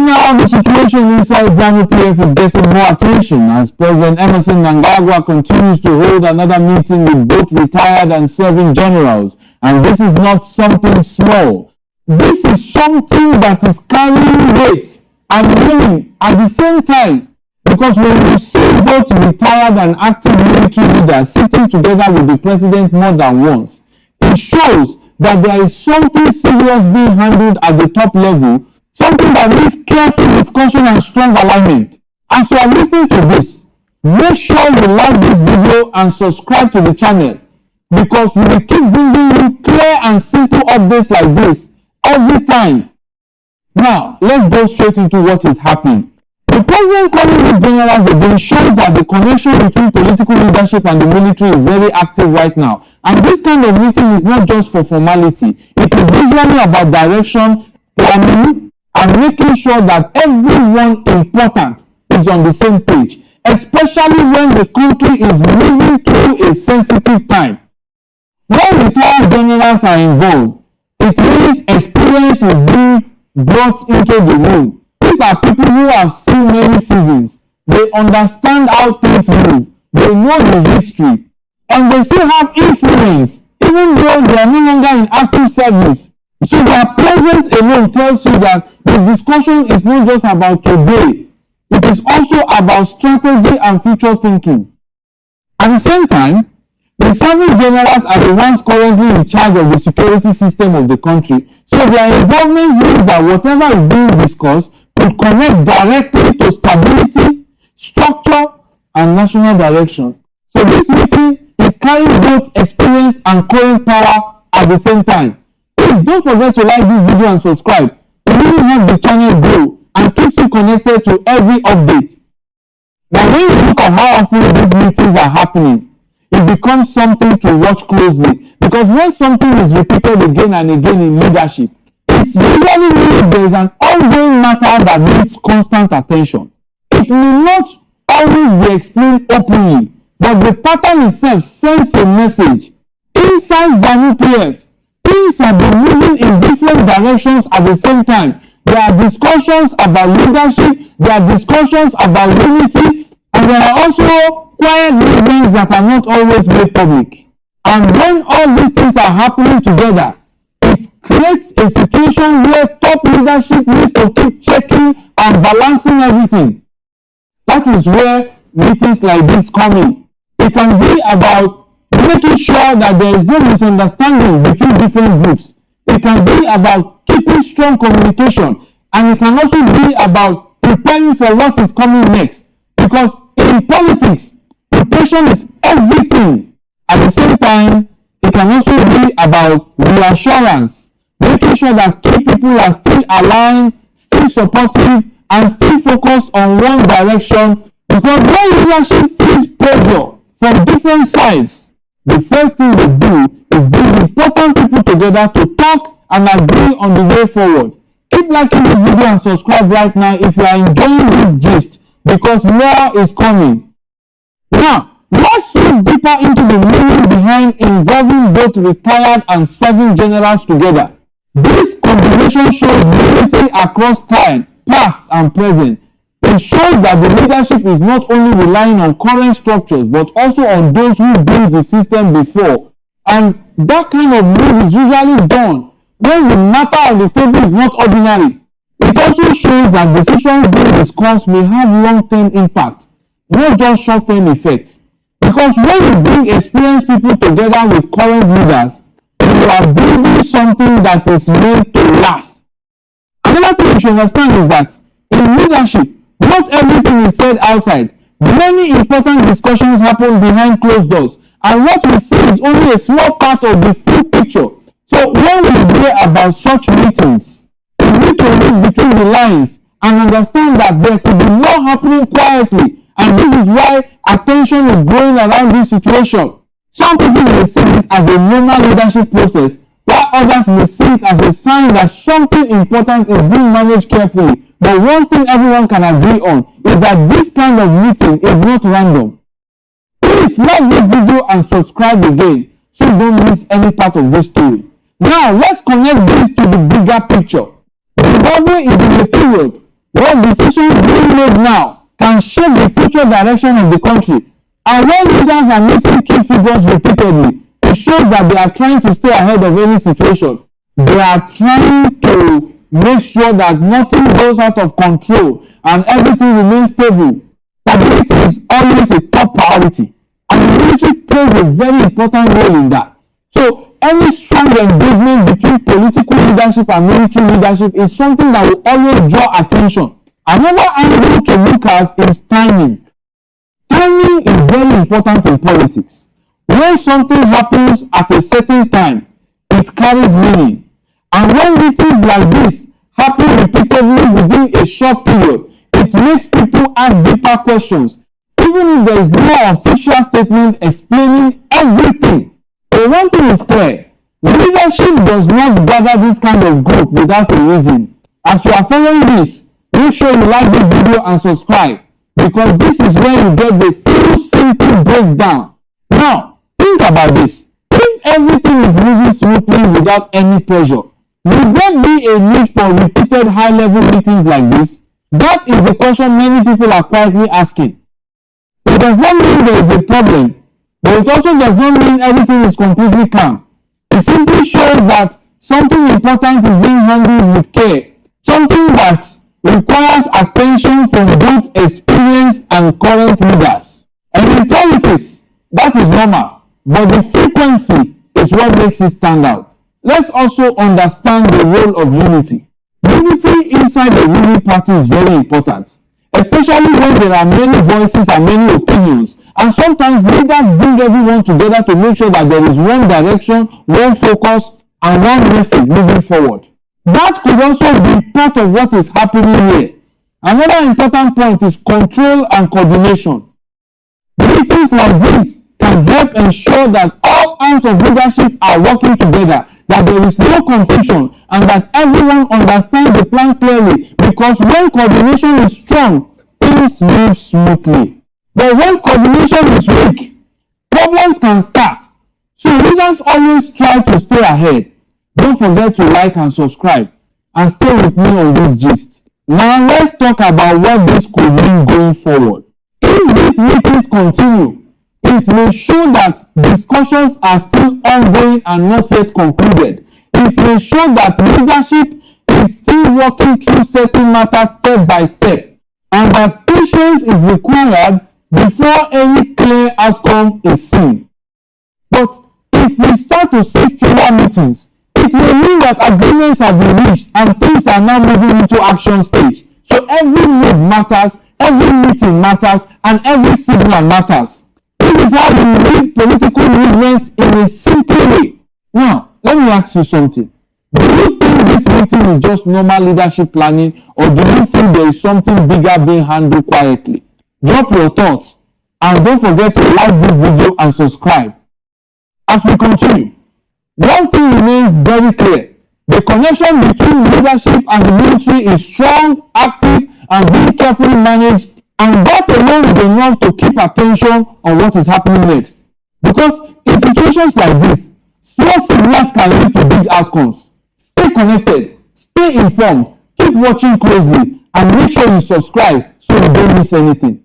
now, the situation inside Zanu-PF is getting more attention as President Mnangagwa continues to hold another meeting with both retired and serving generals. And this is not something small. This is something that is carrying weight and meaning at the same time. Because when you see both retired and active military leaders sitting together with the president more than once, it shows that there is something serious being handled at the top level, something that needs careful discussion and strong alignment. As you are listening to this, make sure you like this video and subscribe to the channel, because we will keep bringing you clear and simple updates like this every time. Now, let's go straight into what is happening. The president calling these generals again shows that the connection between political leadership and the military is very active right now. And this kind of meeting is not just for formality. It is usually about direction, planning, and making sure that everyone important is on the same page, especially when the country is moving through a sensitive time. When retired generals are involved, it means experience is being brought into the room. These are people who have seen many seasons. They understand how things move. They know the history. And they still have influence, even though they are no longer in active service. So their presence alone tells you that the discussion is not just about today. It is also about strategy and future thinking. At the same time, the serving generals are the ones currently in charge of the security system of the country. So their involvement means that whatever is being discussed could connect directly to stability, structure, and national direction. So this meeting is carrying both experience and current power at the same time. Please don't forget to like this video and subscribe. It really helps the channel grow and keeps you connected to every update. Now, when you look at how often these meetings are happening, it becomes something to watch closely. Because when something is repeated again and again in leadership, it usually means there is an ongoing matter that needs constant attention. It may not always be explained openly, but the pattern itself sends a message. Inside Zanu-PF, things have been moving in different directions at the same time. There are discussions about leadership, there are discussions about unity, and there are also quiet movements that are not always made public. And when all these things are happening together, it creates a situation where top leadership needs to keep checking and balancing everything. That is where meetings like this come in. It can be about making sure that there is no misunderstanding between different groups. It can be about keeping strong communication, and it can also be about preparing for what is coming next. Because in politics, preparation is everything. At the same time, it can also be about reassurance, making sure that key people are still aligned, still supportive, and still focused on one direction. Because when leadership feels pressure from different sides, the first thing they do is bring important people together to talk and agree on the way forward. Keep liking this video and subscribe right now if you are enjoying this gist, because more is coming. Now, let's look deeper into the meaning behind involving both retired and serving generals together. This combination shows unity across time, past and present. It shows that the leadership is not only relying on current structures, but also on those who built the system before. And that kind of move is usually done when the matter on the table is not ordinary. It also shows that decisions being discussed may have long-term impact, not just short-term effects. Because when you bring experienced people together with current leaders, you are building something that is meant to last. Another thing you should understand is that in leadership, not everything is said outside. Many important discussions happen behind closed doors, and what we see is only a small part of the full picture. So when we hear about such meetings, we need to read between the lines and understand that there could be more happening quietly, and this is why attention is growing around this situation. Some people may see this as a normal leadership process, while others may see it as a sign that something important is being managed carefully. But one thing everyone can agree on is that this kind of meeting is not random. Please like this video and subscribe again so you don't miss any part of this story. Now let's connect this to the bigger picture. Zimbabwe is in a period What decisions being made now can shape the future direction of the country. And when leaders are meeting key figures repeatedly, it shows that they are trying to stay ahead of any situation. They are trying to make sure that nothing goes out of control and everything remains stable. Stability is always a top priority, and the military plays a very important role in that. So any strong engagement between political leadership and military leadership is something that will always draw attention. Another angle to look at is timing. Timing is very important in politics. When something happens at a certain time, it carries meaning. And when meetings like this happen repeatedly within a short period, it makes people ask deeper questions, even if there is no official statement explaining everything. But one thing is clear, leadership does not gather this kind of group without a reason. As you are following this, make sure you like this video and subscribe, because this is where you get the full simple breakdown. Now, think about this. If everything is moving smoothly without any pressure, will there be a need for repeated high-level meetings like this? That is the question many people are quietly asking. It does not mean there is a problem, but it also does not mean everything is completely calm. It simply shows that something important is being handled with care, something that requires attention from both experienced and current leaders. And in politics, that is normal, but the frequency is what makes it stand out. Let's also understand the role of unity. Unity inside the ruling party is very important, especially when there are many voices and many opinions. And sometimes leaders bring everyone together to make sure that there is one direction, one focus, and one message moving forward. That could also be part of what is happening here. Another important point is control and coordination. Meetings like this can help ensure that all arms of leadership are working together, that there is no confusion, and that everyone understands the plan clearly, because when coordination is strong, things move smoothly. But when coordination is weak, problems can start. So leaders always try to stay ahead. Don't forget to like and subscribe, and stay with me on this gist. Now let's talk about what this could mean going forward. If these meetings continue, it may show that discussions are still ongoing and not yet concluded. It may show that leadership is still working through certain matters step by step, and that patience is required before any clear outcome is seen. But if we start to see fewer meetings, it may mean that agreements have been reached and things are now moving into action stage. So every move matters, every meeting matters, and every signal matters. This is how we read political movements in a simple way. Now, let me ask you something. Do you think this meeting is just normal leadership planning, or do you feel there is something bigger being handled quietly? Drop your thoughts, and don't forget to like this video and subscribe. As we continue, one thing remains very clear. The connection between leadership and the military is strong, active, and being carefully managed, and that alone is enough to keep attention on what is happening next. Because in situations like this, small signals can lead to big outcomes. Stay connected, stay informed, keep watching closely, and make sure you subscribe so you don't miss anything.